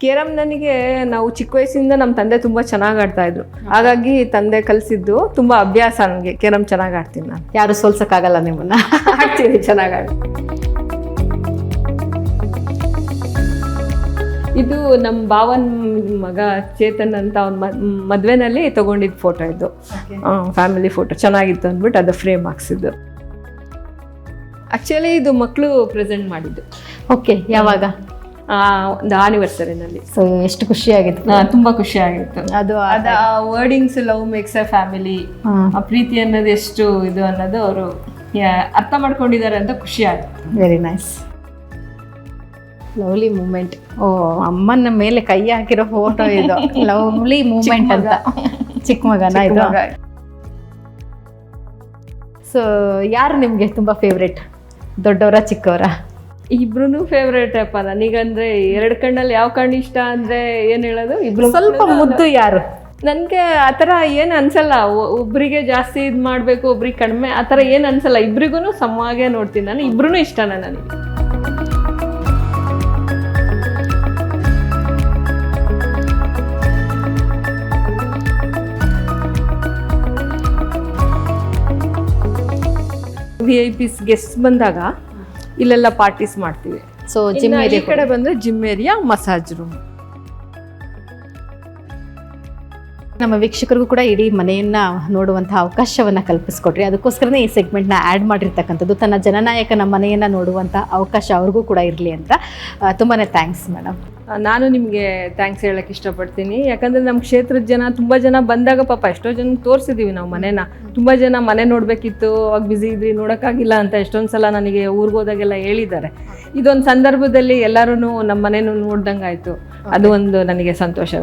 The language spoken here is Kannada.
ಕೇರಂ ನನಗೆ ನಾವು ಚಿಕ್ಕ ವಯಸ್ಸಿಂದ ನಮ್ಮ ತಂದೆ ತುಂಬ ಚೆನ್ನಾಗಿ ಆಡ್ತಾ ಇದ್ರು. ಹಾಗಾಗಿ ತಂದೆ ಕಲಿಸಿದ್ದು ತುಂಬ ಅಭ್ಯಾಸ ನನಗೆ. ಕೇರಂ ಚೆನ್ನಾಗಿ ಆಡ್ತೀನಿ ನಾನು. ಯಾರು ಸೋಲ್ಸಕ್ಕಾಗಲ್ಲ ನಿಮ್ಮನ್ನ. ಆಡ್ತೀನಿ, ಚೆನ್ನಾಗಿ ಆಡ್ತೀನಿ. ಇದು ನಮ್ಮ ಭಾವನ್ ಮಗ ಚೇತನ್ ಅಂತ ಅವ್ನ ಮದುವೆನಲ್ಲಿ ತಗೊಂಡಿದ್ದ ಫೋಟೋ ಇದು. ಫ್ಯಾಮಿಲಿ ಫೋಟೋ ಚೆನ್ನಾಗಿತ್ತು ಅಂದ್ಬಿಟ್ಟು ಅದು ಫ್ರೇಮ್ ಹಾಕ್ಸಿದ್ದು. ಆ್ಯಕ್ಚುಲಿ ಇದು ಮಕ್ಕಳು ಪ್ರೆಸೆಂಟ್ ಮಾಡಿದ್ದು. ಓಕೆ, ಯಾವಾಗ? ಒಂದು ಆನಿವರ್ಸರಿನಲ್ಲಿ. ಸೊ ಎಷ್ಟು ಖುಷಿಯಾಗಿತ್ತು. ತುಂಬ ಖುಷಿ ಆಗಿತ್ತು. ಅದು wordings love makes a family, ಆ ಪ್ರೀತಿ ಅನ್ನೋದು ಎಷ್ಟು ಇದು ಅನ್ನೋದು ಅವರು ಅರ್ಥ ಮಾಡ್ಕೊಂಡಿದ್ದಾರೆ ಅಂತ ಖುಷಿ ಆಗುತ್ತೆ. Very nice, lovely moment. ಓ, ಅಮ್ಮನ ಮೇಲೆ ಕೈ ಹಾಕಿರೋ ಫೋಟೋ ಇದು. ಲವ್ಲಿ ಮೂಮೆಂಟ್ ಅಂತ. ಚಿಕ್ಕ ಮಗನ ಇದು. ಸೊ ಯಾರು ನಿಮ್ಗೆ ತುಂಬಾ ಫೇವ್ರೇಟ್, ದೊಡ್ಡವರ ಚಿಕ್ಕವರ? ಇಬ್ರು ಫೇವ್ರೇಟ್ ಅಪ್ಪ ನನಗಂದ್ರೆ. ಎರಡು ಕಣ್ಣಲ್ಲಿ ಯಾವ ಕಣ್ಣು ಇಷ್ಟ ಅಂದ್ರೆ ಏನ್ ಹೇಳೋದು, ಇಬ್ರು ಸ್ವಲ್ಪ ಮುದ್ದು ಯಾರು? ನನ್ಗೆ ಆತರ ಏನ್ ಅನ್ಸಲ್ಲ. ಒಬ್ರಿಗೆ ಜಾಸ್ತಿ ಇದ್ ಮಾಡ್ಬೇಕು, ಒಬ್ರಿಗೆ ಕಡಿಮೆ, ಆತರ ಏನ್ ಅನ್ಸಲ್ಲ. ಇಬ್ರಿಗೂ ಸಮಾಗೆ ನೋಡ್ತೀನಿ ನಾನು. ಇಬ್ರು ಇಷ್ಟನ ನನಗೆ. VIP ಗೆಸ್ಟ್ ಬಂದಾಗ ಇಲ್ಲೆಲ್ಲ ಪಾರ್ಟೀಸ್ ಮಾಡ್ತೀವಿ. ಸೊ ಜಿಮ್ ಈ ಕಡೆ ಬಂದ್ರೆ ಜಿಮ್ ಏರಿಯಾ, ಮಸಾಜ್ ರೂಮ್. ನಮ್ಮ ವೀಕ್ಷಕರಿಗೂ ಕೂಡ ಇಡೀ ಮನೆಯನ್ನ ನೋಡುವಂತಹ ಅವಕಾಶವನ್ನ ಕಲ್ಪಿಸ್ಕೊಟ್ರಿ. ಅದಕ್ಕೋಸ್ಕರನೇ ಈ ಸೆಗ್ಮೆಂಟ್ನ ಆ್ಯಡ್ ಮಾಡಿರ್ತಕ್ಕಂಥದ್ದು. ತನ್ನ ಜನನಾಯಕನ ಮನೆಯನ್ನ ನೋಡುವಂಥ ಅವಕಾಶ ಅವ್ರಿಗೂ ಕೂಡ ಇರಲಿ ಅಂತ. ತುಂಬಾನೇ ಥ್ಯಾಂಕ್ಸ್ ಮೇಡಮ್. ನಾನು ನಿಮಗೆ ಥ್ಯಾಂಕ್ಸ್ ಹೇಳಕ್ಕೆ ಇಷ್ಟಪಡ್ತೀನಿ. ಯಾಕಂದರೆ ನಮ್ಮ ಕ್ಷೇತ್ರದ ಜನ ತುಂಬ ಜನ ಬಂದಾಗ ಪಾಪ ಎಷ್ಟೋ ಜನ ತೋರಿಸಿದ್ದೀವಿ ನಾವು ಮನೇನ. ತುಂಬ ಜನ ಮನೆ ನೋಡಬೇಕಿತ್ತು, ಅವಾಗ ಬ್ಯುಸಿ ಇದ್ರಿ, ನೋಡೋಕ್ಕಾಗಿಲ್ಲ ಅಂತ ಎಷ್ಟೊಂದು ಸಲ ನನಗೆ ಊರಿಗೆ ಹೋದಾಗೆಲ್ಲ ಹೇಳಿದ್ದಾರೆ. ಇದೊಂದು ಸಂದರ್ಭದಲ್ಲಿ ಎಲ್ಲರೂ ನಮ್ಮ ಮನೇನು ನೋಡ್ದಂಗೆ ಆಯಿತು. ಅದು ಒಂದು ನನಗೆ ಸಂತೋಷ.